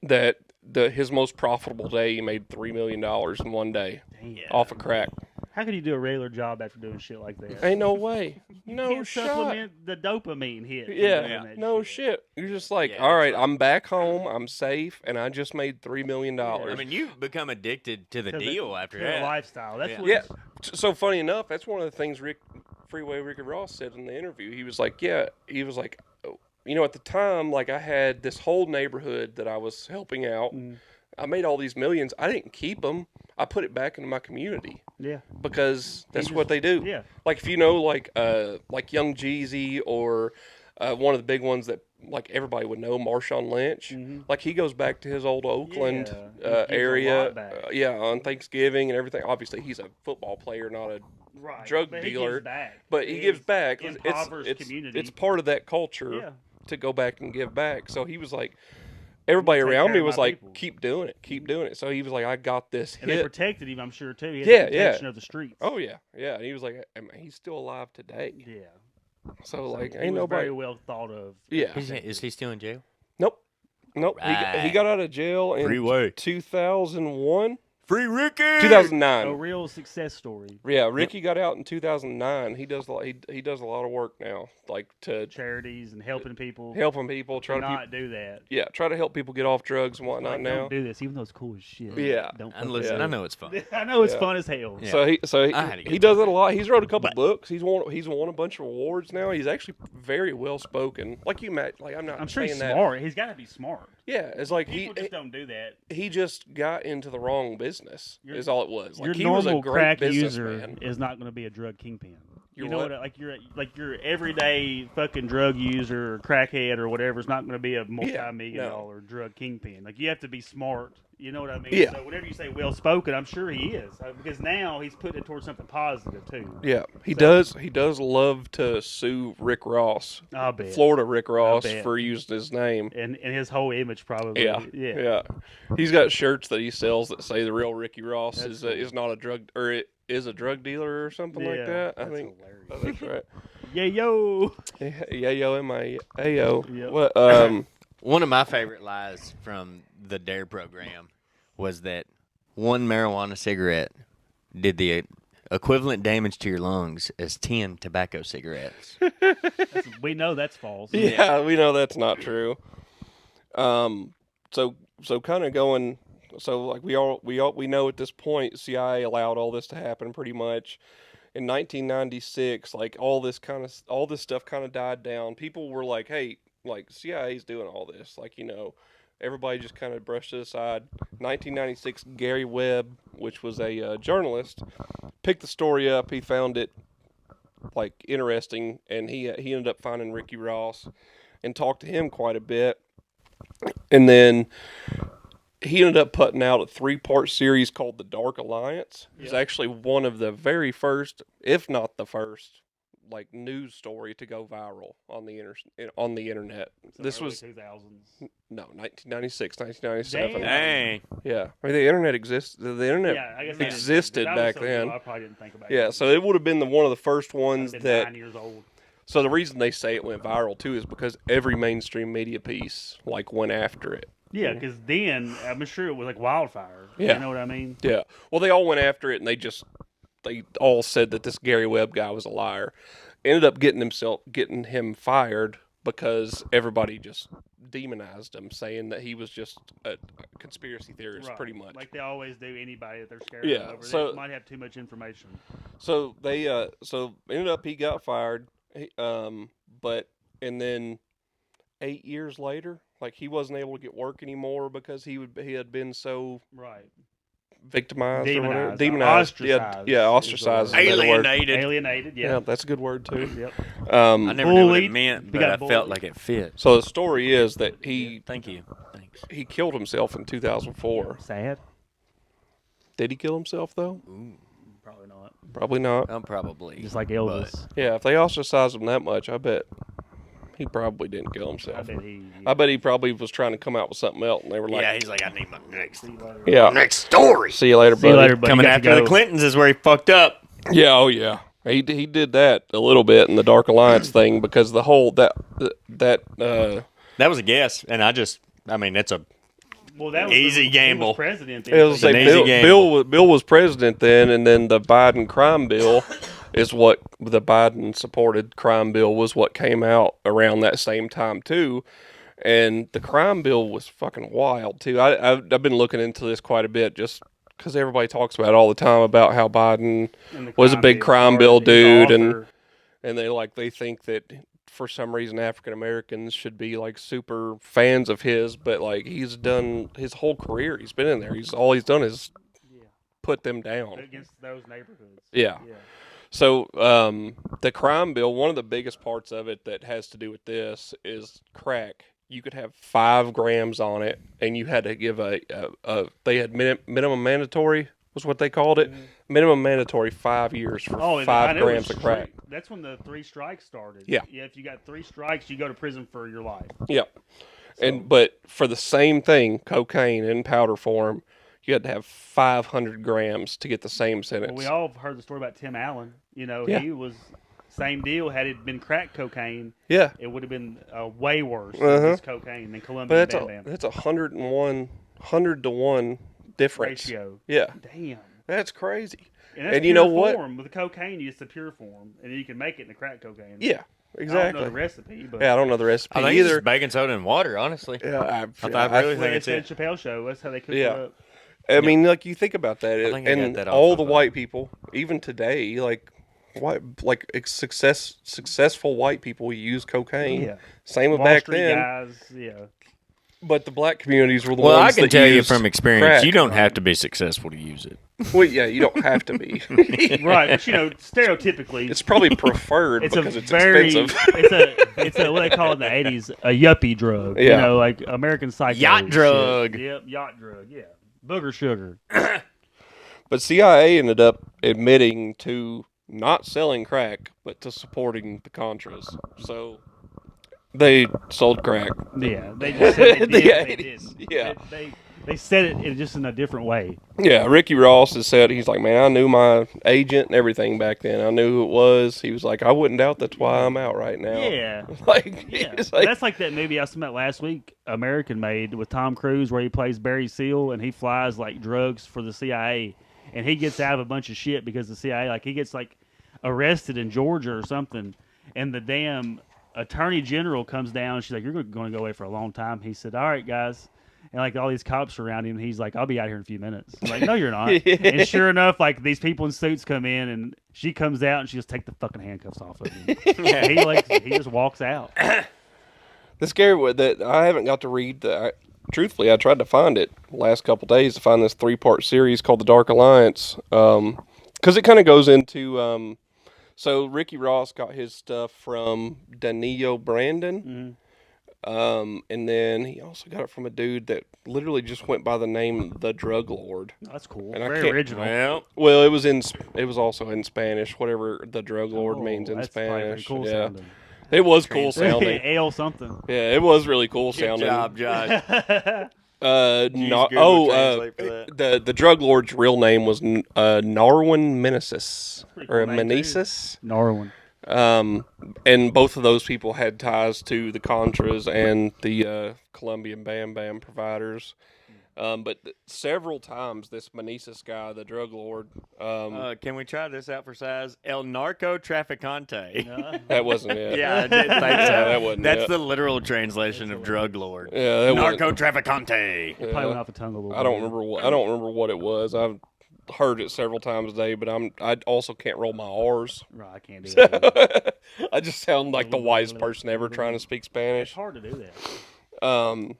that his most profitable day, he made $3 million in one day Damn. off of crack. How could you do a regular job after doing shit like that? Ain't no way. You No can't shot. supplement the dopamine hit. from Yeah, doing that no shit. You're just like, Yeah, all right, that's right. I'm back home, I'm safe, and I just made $3 million. I mean, you become addicted to the To the- deal after to the that. lifestyle. That's Yeah. what Yeah. So funny enough, that's one of the things Freeway Ricky Ross said in the interview. He was like, oh, you know, at the time, like I had this whole neighborhood that I was helping out. I made all these millions. I didn't keep them. I put it back into my community Yeah. because that's just- what they do. Yeah. Like if you know, like Young Jeezy or one of the big ones that like everybody would know, Marshawn Lynch. Like he goes back to his old Oakland Mm-hmm. Yeah, he gives a area, lot back. on Thanksgiving and everything. Obviously, he's a football player, not a Right. drug but dealer. He gives back. but he gives back. Impoverished community. It's part of that culture Yeah. to go back and give back. So he was like, everybody Take around care me of was my like, people. keep doing it. So he was like, I got this And they hit. protected him, I'm sure, too. He had Yeah, the yeah. protection of the streets. Oh yeah, yeah. And he was like, I mean, he's still alive today. Yeah. So like, he ain't was nobody. very well thought of. Yeah. Is he still in jail? Nope. He Right. got out of jail in Freeway. 2001. Free Ricky! 2009. A real success story. Yeah, Ricky got out in 2009. He does he does a lot of work now, like to Charities and helping people. helping people, trying to not do that. try to help people get off drugs and whatnot Like, now. don't do this, even though it's cool as shit. Yeah. Don't And fuck listen, with I it. know it's fun. I know it's Yeah. fun as hell. Yeah. So I had a he good does it a lot. He's wrote a couple books. He's won a bunch of awards now. He's actually very well spoken. Like you met, like I'm not I'm sure saying he's that. smart. He's got to be smart. Yeah, it's like People just don't do that. he just got into the wrong business. Is all it was. Like Your he was a normal great crack businessman. user is not going to be a drug kingpin. You know what? Like your everyday fucking drug user or crackhead or whatever is not going to be a multi-million-dollar drug kingpin. Like you have to be smart. You know what I mean? Yeah. So whenever you say well spoken, I'm sure he is because now he's putting it towards something positive too. Yeah, he does. He does love to sue Rick Ross, I bet. Florida Rick Ross, bet. for using his name. And his whole image probably. Yeah. He's got shirts that he sells that say the real Ricky Ross That's is not a drug or it is a drug dealer or something like that. I That's think hilarious. that's right. Yeah, yo. Yeah, yo, M-I-A-O. Yep. What? One of my favorite lies from the DARE program was that one marijuana cigarette did the equivalent damage to your lungs as 10 tobacco cigarettes. We know that's false. Yeah, we know that's not true. So kind of going. So like we know at this point, CIA allowed all this to happen pretty much. In 1996, like all this stuff kind of died down. People were like, "Hey, like CIA's doing all this." Like everybody just kind of brushed it aside. 1996, Gary Webb, which was a journalist, picked the story up. He found it like interesting, and he ended up finding Ricky Ross and talked to him quite a bit. And then he ended up putting out a 3-part series called The Dark Alliance. It's actually one of the very first, if not the first, like news story to go viral on the internet. So this early was 2000s. no 1996, 1997. Dang. Yeah, I mean, the internet exists. The internet Yeah, I guess existed that was back so then. cool, I probably didn't think about Yeah, it. so it would have been one of the first ones I've been that. 9 years old. So the reason they say it went viral too is because every mainstream media piece like went after it. Yeah, because then I'm sure it was like wildfire. Yeah. You know what I mean? Yeah. Well, they all went after it, and they all said that this Gary Webb guy was a liar. Ended up getting him fired because everybody just demonized him, saying that he was just a conspiracy theorist, Right. pretty much. Like they always do anybody that they're scared Yeah, of. so- They might have too much information. So they ended up he got fired, but and then 8 years later, like he wasn't able to get work anymore because he had been so Right. victimized or whatever. Demonized. Demonized. Ostracized Yeah, is ostracized. the is a better word. Alienated. Alienated. Yeah, Yeah. that's a good word too. Yep. I never knew what it Bullied. meant, We but got I bullied. felt like it fit. So the story is that he Thank you. Thanks. killed himself in 2004. Sad. Did he kill himself though? Probably not. Probably not. Probably. Just like Elvis. Yeah, if they ostracized him that much, I bet he probably didn't kill I himself. bet he. He probably was trying to come out with something else, and they were like, Yeah, he's like, I need my next. See you later. "Yeah, Next story. see you later, buddy." See you later, buddy. Coming You got after to the go. Clintons is where he fucked up. Yeah, oh yeah. He did that a little bit in the Dark Alliance thing because the whole That was a guess, and I mean, that's a Well, that was Easy He gamble. was president. it was an like easy gamble. Bill was president then, and then the Biden crime bill is what the Biden supported crime bill was what came out around that same time too, and the crime bill was fucking wild too. I've been looking into this quite a bit just because everybody talks about it all the time about how Biden And the was a big crime bill He's the dude, author. and they think that for some reason African Americans should be like super fans of his, but like he's done his whole career. He's been in there. All he's done is put them down. against those neighborhoods. Yeah. Yeah. So the crime bill, one of the biggest parts of it that has to do with this is crack. You could have 5 grams on it, and you had to give they had minimum mandatory was what they called it. Minimum mandatory 5 years for and 5 I know grams it's of crack. That's when the 3 strikes started. Yeah. Yeah. If you got 3 strikes, you go to prison for your life. Yep. But for the same thing, cocaine in powder form, you had to have 500 grams to get the same sentence. Well, we all have heard the story about Tim Allen. You know, Yeah. he was same deal. Had it been crack cocaine, Yeah. it would have been way worse Uh-huh. than just cocaine than Columbia But Bam Bam. that's 100 to 1 difference. ratio. Yeah. Damn. That's crazy. And that's And you pure know what? form. With the cocaine, it's the pure form, and you can make it in the crack cocaine. Yeah. I don't Exactly. know the recipe, but Yeah, I don't know the recipe I think it's either. just baking soda and water, honestly. Yeah, I really well, think it's it's that it. Chappelle show. That's how they cook Yeah. it up. I mean, like you think about that, I think I got and that off all of the white people, even today, successful white people use cocaine. Yeah. Same with Wall back Street then. guys, yeah. But the black communities were the Well, I ones can that tell you used from experience, crack. you don't have to be successful to use it. Well, yeah, you don't have to be. Right, but stereotypically, It's probably preferred it's because a it's very expensive. it's a what they call it in the '80s a yuppie drug. You Yeah. know, like American Psycho Yacht shit. drug. Yep, yacht drug. Yeah, booger sugar. But CIA ended up admitting to not selling crack, but to supporting the Contras. So they sold crack. Yeah, they just said they The did. But they 80s, didn't. yeah. They said it just in a different way. Yeah, Ricky Ross has said, he's like, man, I knew my agent and everything back then. I knew who it was. He was like, I wouldn't doubt that's why I'm out right now. Yeah. Like, Yeah, it's like, that's like that movie I saw last week, American Made, with Tom Cruise, where he plays Barry Seal and he flies like drugs for the CIA, and he gets out of a bunch of shit because the CIA, like he gets like arrested in Georgia or something, and the damn attorney general comes down. She's like, "You're going to go away for a long time." He said, "All right, guys." And like all these cops around him, he's like, "I'll be out here in a few minutes." I'm like, "No, you're not." And sure enough, like these people in suits come in, and she comes out, and she just take the fucking handcuffs off of him. He just walks out. the scary one that I haven't got to read. Truthfully, I tried to find it last couple days to find this 3-part series called The Dark Alliance. Because it kind of goes into. So Ricky Ross got his stuff from Danilo Brandon. Mm-hmm. And then he also got it from a dude that literally just went by the name The Drug Lord. That's cool. And I Very can't- original. Well, it was also in Spanish, whatever The Drug Lord means in that's probably pretty Spanish. cool Yeah, sounding. it was cool sounding. Ale something. Yeah, it was really cool Good sounding. job, Josh. No, Google Translate for that? the drug lord's real name was Narwin Meneses pretty or cool name, too. Meneses. Norwin. And both of those people had ties to the Contras and the Colombian Bam Bam providers. But several times this Meneses guy, the drug lord, Can we try this out for size? El Narco Traficante. that wasn't it. Yeah, I did think so. that wasn't That's it. the literal translation of drug lord. Yeah, that Narco wasn't. Traficante. It probably went off the tongue a little bit. I don't remember what it was. I've heard it several times a day, but I also can't roll my R's. Right, I can't do that. I just sound like the wisest person ever trying to speak It's Spanish. hard to do that.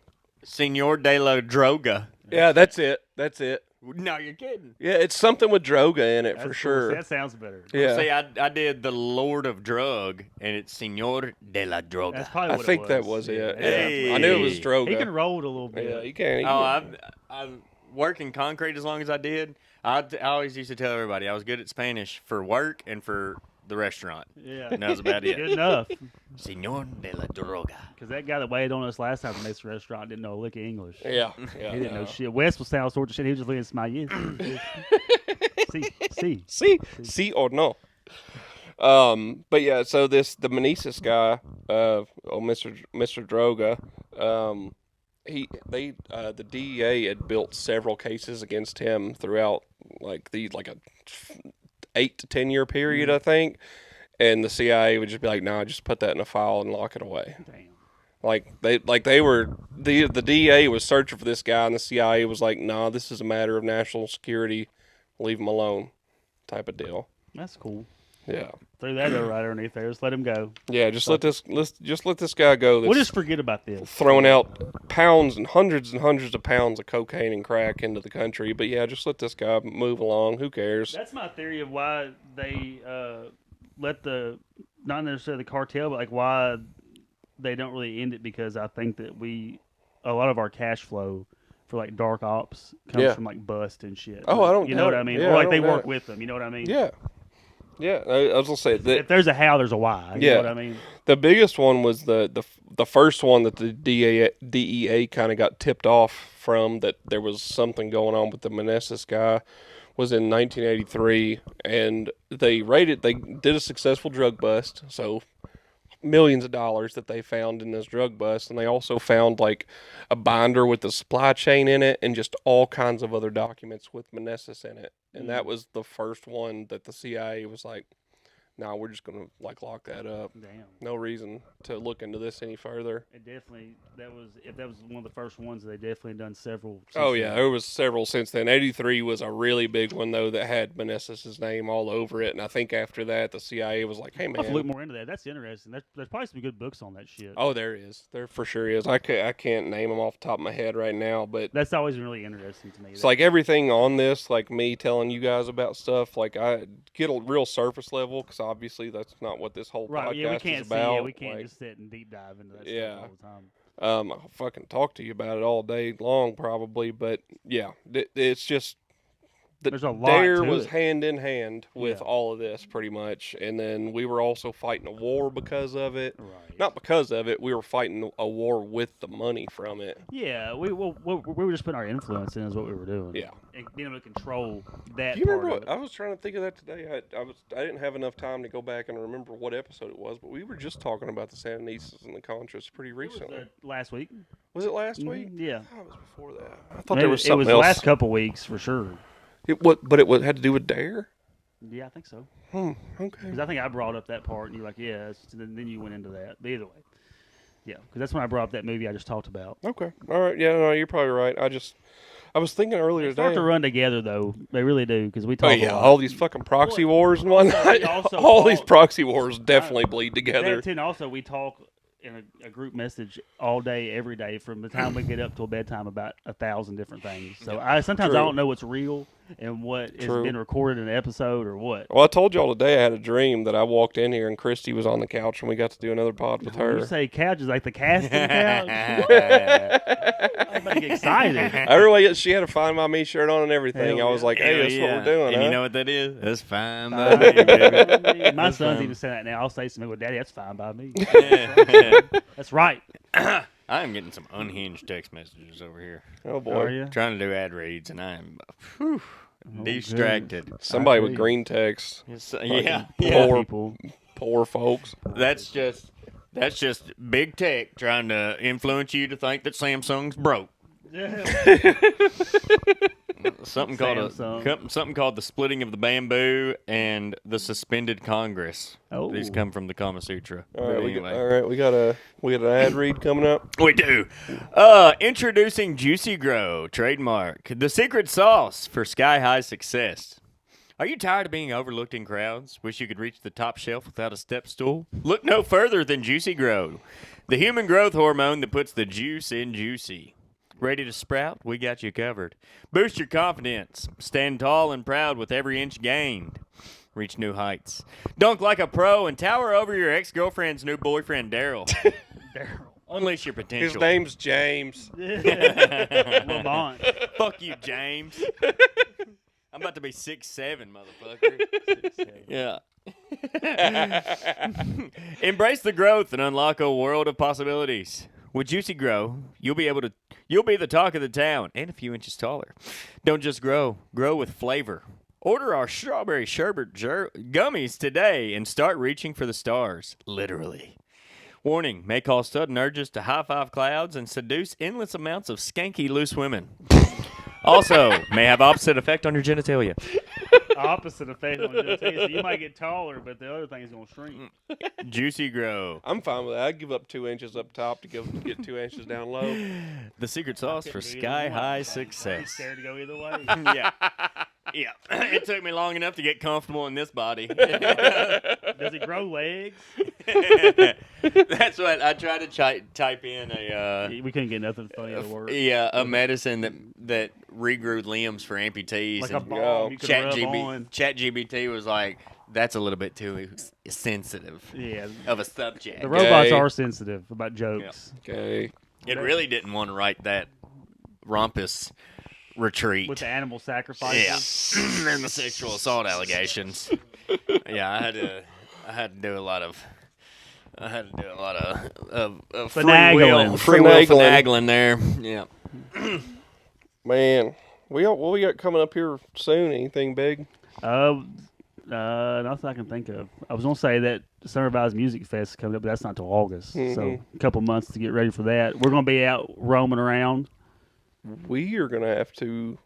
Senor de la Droga. Yeah, that's it. That's it. No, you're kidding. Yeah, it's something with droga in it That's for cool. sure. See, that sounds better. Yeah, See, I did the Lord of Drug, and it's Senor de la Droga. That's probably I what think it was. that was it. Yeah, Hey. I knew it was He droga. can roll it a little bit. Yeah, you can. I worked in concrete as long as I did. I always used to tell everybody I was good at Spanish for work and for the restaurant. Yeah. And that was about Good it. enough. Senor de la Droga. Because that guy that waited on us last time at this restaurant didn't know a lick of English. Yeah, He didn't know shit. Wes was saying all sorts of shit. He was just looking at my yes. See. See or no. But yeah, so the Meneses guy, Mr. Droga, the DEA had built several cases against him throughout a 8 to 10 year period, I think. And the CIA would just be like, "Nah, just put that in a file and lock it away." Damn. The DEA was searching for this guy, and the CIA was like, "Nah, this is a matter of national security. Leave him alone," type of deal. That's cool. Yeah, Threw that right underneath there. Just let him go. yeah. Just let this guy go. We'll just forget about this. Throwing out pounds and hundreds of pounds of cocaine and crack into the country. But yeah, just let this guy move along. Who cares? That's my theory of why they let not necessarily the cartel, but like why they don't really end it, because I think that a lot of our cash flow for like dark ops comes from like bust and shit. Oh, I don't You know doubt what I it. mean? Yeah, or I like don't they doubt work it. with them. You know what I mean? Yeah, yeah. I was gonna say that If there's a how, there's a why. You Yeah. know what I mean? the biggest one was the first one that the DEA kind of got tipped off from, that there was something going on with the Meneses guy, was in 1983, and they did a successful drug bust, so millions of dollars that they found in this drug bust, and they also found like a binder with the supply chain in it and just all kinds of other documents with Meneses in it, and that was the first one that the CIA was like, no, we're just gonna like lock that up. Damn. No reason to look into this any further. It definitely if that was one of the first ones, they definitely done several. Oh since yeah, then. there was several since then. 83 was a really big one though that had Meneses' name all over it, and I think after that the CIA was like, "Hey I'll have to man, look more into that. That's interesting. There's probably some good books on that shit. oh there is, there for sure is. I can't name them off the top of my head right now, but That's always been really interesting to me. it's like everything on this, like me telling you guys about stuff, like I get a real surface level because obviously that's not what this whole right? podcast Yeah, we can't is see. about. Yeah, we can't Like, just sit and deep dive into that Yeah. stuff all the time. I'll fucking talk to you about it all day long, probably. But yeah, it's just There's a lot Dare to was it. hand in hand with Yeah. all of this, pretty much. And then we were also fighting a war because of it. Right. Not because of it, we were fighting a war with the money from it. Yeah, we were just putting our influence in is what we were doing. Yeah. And being able to control that. Do you remember part what of I was trying to think of that today? I didn't have enough time to go back and remember what episode it was, but we were just talking about the Sandinistas and the Contras pretty it? recently. Last week. Was it last week? Yeah. Oh, it was before that. I thought Maybe there was it something was else. the last couple weeks for sure. But it had to do with Dare. Yeah, I think so. Okay. Because I think I brought up that part, and you're like, yeah. Then you went into that. But either way, yeah. Because that's when I brought up that movie I just talked about. Okay. All right. Yeah. No, you're probably right. I was thinking earlier They start today. to run together though. They really do because we talk. Oh a yeah, lot. all these fucking proxy wars and whatnot. we also All these talk- proxy wars definitely bleed together. That too, and also we talk in a group message all day, every day, from the time we get up till bedtime about 1,000 different things. So sometimes True. I don't know what's real and what has True. been recorded in an episode or what. Well, I told y'all today I had a dream that I walked in here and Christy was on the couch and we got to do another pod with When her. you say couch is like the casting couch. I'm about to get excited. She had a Find My Me shirt on and everything. Hell I was yeah. like, hey, that's what we're doing, And huh? you know what that is? That's fine. Fine by me, baby. by me. My That's son's fine. even saying that now. I'll say something with Daddy. That's fine by me. Yeah. That's right. I am getting some unhinged text messages over here. Oh, Are boy. you? Trying to do ad reads, and I am Oh, distracted. Somebody I with agree. green text. Yeah, Poor- People. Poor folks. That's just big tech trying to influence you to think that Samsung's broke. Something called the splitting of the bamboo and the suspended Congress. Oh. These come from the Kama Sutra. All right, But anyway. we got an ad read coming up. We do. Introducing Juicy Grow, trademark, the secret sauce for sky-high success. Are you tired of being overlooked in crowds? Wish you could reach the top shelf without a step stool? Look no further than Juicy Grow, the human growth hormone that puts the juice in juicy. Ready to sprout? We got you covered. Boost your confidence. Stand tall and proud with every inch gained. Reach new heights. Dunk like a pro and tower over your ex-girlfriend's new boyfriend, Daryl. Daryl. Unleash your potential. His name's James. Lamont. Fuck you, James. I'm about to be 6'7", motherfucker. 6'7". Yeah. Embrace the growth and unlock a world of possibilities. With Juicy Grow, you'll be the talk of the town and a few inches taller. Don't just grow with flavor. Order our strawberry sherbet gummies today and start reaching for the stars, literally. Warning, may cause sudden urges to high-five clouds and seduce endless amounts of skanky loose women. Also, may have opposite effect on your genitalia. Opposite effect on genitalia. So you might get taller, but the other thing's going to shrink. Juicy Grow, I'm fine with that. I'd give up 2 inches up top to get 2 inches down low. the secret sauce for Couldn't do either sky-high one. I'm success. scared to go either way. Yeah. Yeah. It took me long enough to get comfortable in this body. Does it grow legs? That's what I tried to type in We couldn't get nothing funny to work. a medicine that regrew limbs for amputees. Like a and bomb you could rub on. ChatGPT was like, that's a little bit too sensitive Yeah. of a subject. The robots Gay. are sensitive about jokes. Okay. It really didn't want to write that rompus retreat. With the animal sacrifices. Yeah, and the sexual assault allegations. Yeah, I had to do a lot of free will Finagling. finagling there. Yeah. Man, what we got coming up here soon? Anything big? Nothing I can think of. I was gonna say that Summer Vibes Music Fest is coming up, but that's not till August. So a couple months to get ready for that. We're gonna be out roaming around. We are gonna have to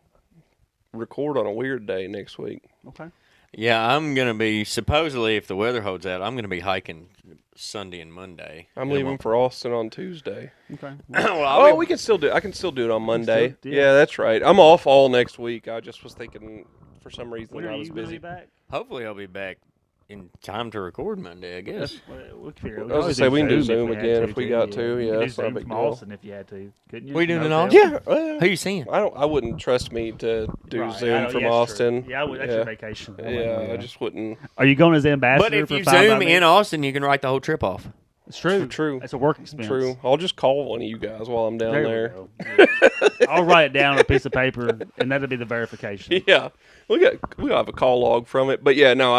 record on a weird day next week. Okay. Yeah, I'm gonna be supposedly if the weather holds out, I'm gonna be hiking Sunday and Monday. I'm leaving for Austin on Tuesday. Okay. Oh, we can still do. I can still do it on Monday. still- Yeah, that's right. I'm off all next week. I just was thinking for some reason When are I was you gonna busy. be back? Hopefully, I'll be back in time to record Monday. I guess. Well, we can figure it out. I was gonna always say, we can do if Zoom we had again to, if we too, got to. You Yeah, could do it's not a Zoom big from deal. Austin if you had to. Couldn't you? What are you doing in No Austin? hotel? Yeah, well, Who you seeing? I wouldn't trust me to do Right, I Zoom know, from yeah, that's true. Austin. Yeah, that's your vacation. Yeah, I just wouldn't. Are you going as ambassador? But if for you Five by Zoom Me? in Austin, you can write the whole trip off. It's true. True. It's a work expense. True. I'll just call one of you guys while I'm down There there. we go. Yeah. I'll write it down on a piece of paper, and that'll be the verification. Yeah, we have a call log from it. But yeah, no,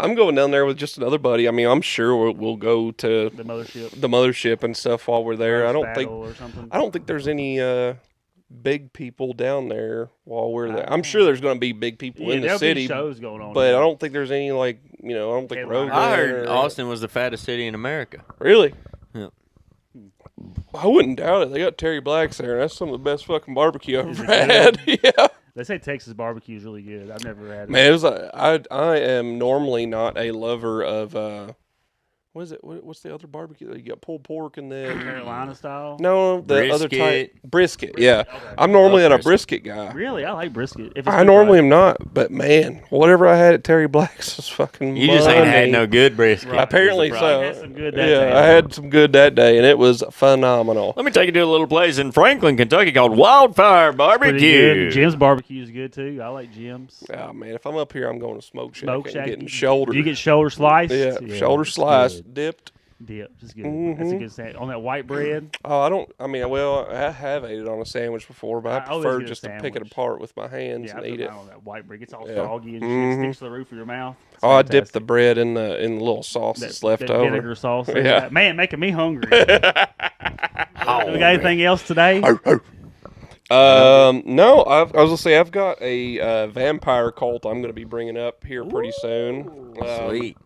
I'm going down there with just another buddy. I mean, I'm sure we'll go to The mothership. the mothership and stuff while we're there. I roast don't think battle or something. I don't think there's any big people down there while we're there. I'm sure there's going to be big people Yeah, in the there'll city, be shows going on. but yeah. I don't think there's any I don't think Headline. Rogan. I heard or- Austin was the fattest city in America. Really? Yeah. I wouldn't doubt it. They got Terry Black's there, and that's some of the best fucking barbecue I've Is ever it had. Yeah. They say Texas barbecue is really good. I've never had it. Man, it was I am normally not a lover of what is it? What's the other barbecue? You got pulled pork and then Carolina style. no, the other type Brisket. brisket. Yeah, Okay. I'm normally Love not a brisket guy. Really, I like brisket. If it's I good normally fried. am not, but man, whatever I had at Terry Black's was fucking. You just ain't had money. no good brisket. Right. Apparently is the so. problem. I had some good that Yeah, day. I had some good that day, and it was phenomenal. Let me take you to a little place in Franklin, Kentucky called Wildfire Pretty Barbecue. good. Jim's barbecue is good too. I like Jim's. Oh man, if I'm up here, I'm going to Smoke Shack Smoke and Shack. getting shoulder. You get shoulder sliced. yeah, shoulder it's sliced, good. dipped. Dip. It's good. That's a good sandwich. On that white bread. Oh, I have ate it on a sandwich before, but I I always prefer get a just to pick it sandwich. apart with my hands Yeah, I and put eat it. mine on that white bread. It's all Yeah. soggy and shit. Sticks to the roof of your mouth. It's Oh, I dip the fantastic. bread in the little sauce that's left that over. vinegar sauce. Yeah. Man, making me hungry. Do we got anything else today? No, I was gonna say I've got a vampire cult I'm gonna be bringing up here pretty soon. Sweet.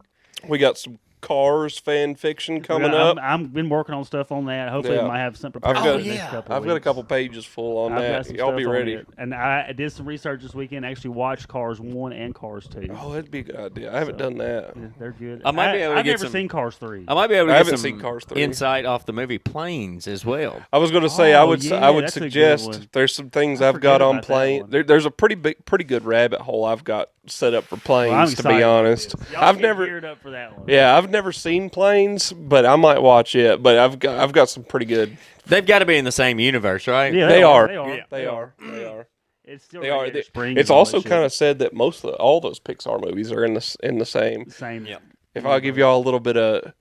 We got some Cars fan fiction coming up. I've been working on stuff on that. Hopefully, Yeah. I might have something prepared I've for got- the next yeah. couple I've got a weeks. couple pages full on I've got that. some Y'all be stuff on ready. it. And I did some research this weekend. Actually, watched Cars 1 and Cars 2. Oh, that'd be a good idea. I haven't done that. Yeah, they're good. I might be able to I've get never some- seen Cars 3. I might be able to I get haven't some seen Cars 3. insight off the movie Planes as well. I was going to say Oh, I would that's a good suggest one. there's some things I I've got forget on about that plane. one. There's a pretty good rabbit hole I've got set up for planes. Well, I'm to excited be about honest, this. Y'all I've get never. geared up for that one. Yeah, I've never seen Planes, but I might watch it. But I've got some pretty good. They've got to be in the same universe, right? Yeah, They are. They are. Yeah. They are. They are. It's still They right are. here at Springs It's and all also that shit. kind of said that all those Pixar movies are in the same. same. Yeah. If I give y'all a little bit of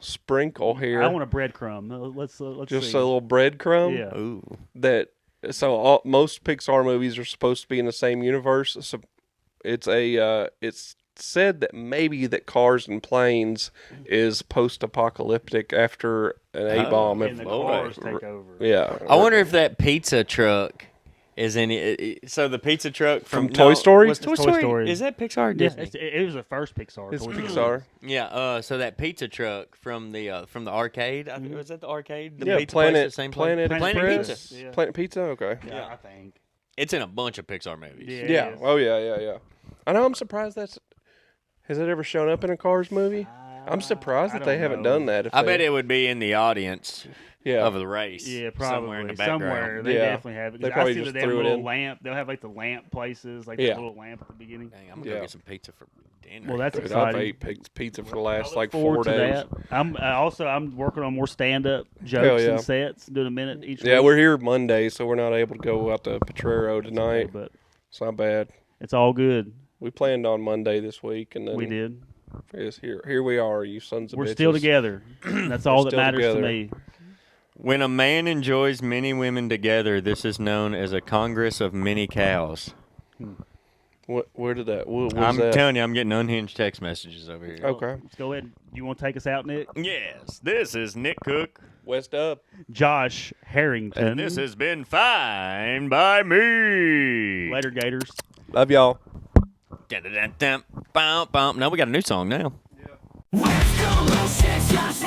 sprinkle here, I want a breadcrumb. Let's just see. a little breadcrumb. Yeah. Ooh. That most Pixar movies are supposed to be in the same universe. So it's said that maybe that Cars and Planes is post-apocalyptic after an A-bomb. And the cars take over. Yeah. I wonder if that pizza truck is any. So the pizza truck From Toy Story? Was Toy It's Toy Story? Story. Is that Pixar or Yeah, Disney? it was the first Pixar. It's Toy Story. Pixar. Yeah. So that pizza truck from the arcade. Was that the arcade? The Yeah, pizza place, Planet the same place? Planet Planet Express. Pizza. Yeah. Planet Pizza. Okay. Yeah, I think. It's in a bunch of Pixar movies. Yeah. Yeah. it is. Oh yeah. I know. I'm surprised has it ever shown up in a Cars movie? I'm surprised I that they don't haven't know. done that. I bet it would be in the audience Yeah. of the race. Yeah, probably Somewhere in the background. Somewhere. They Yeah. definitely have it. 'Cause They probably I see just that they have threw a it little in. lamp. They'll have like the lamp places, like Yeah. the little lamp at the beginning. Dang, I'm gonna Yeah. go get some pizza for dinner. Well, that's Dude, I've exciting. ate pizza for the last like Forward 4 to days. that. I'm working on more stand-up jokes yeah. and sets. Doing a minute each. Yeah, week. we're here Monday, so we're not able to go out to Potrero tonight. but It's not bad. it's all good. We planned on Monday this week, and then We did. Yes, here we are, you sons of We're bitches. still together. That's all that still matters together. to me. When a man enjoys many women together, this is known as a congress of many cows. Where did that? What was I'm that? telling you, I'm getting unhinged text messages over here. Okay, Let's go ahead. You want to take us out, Nick? Yes, this is Nick Cook, West up. Josh Harrington. and this has been Fine by Me. Later, Gators. Love y'all. Dun-dun-dun-dun, bum, bum. Now we got a new song now. West Coast,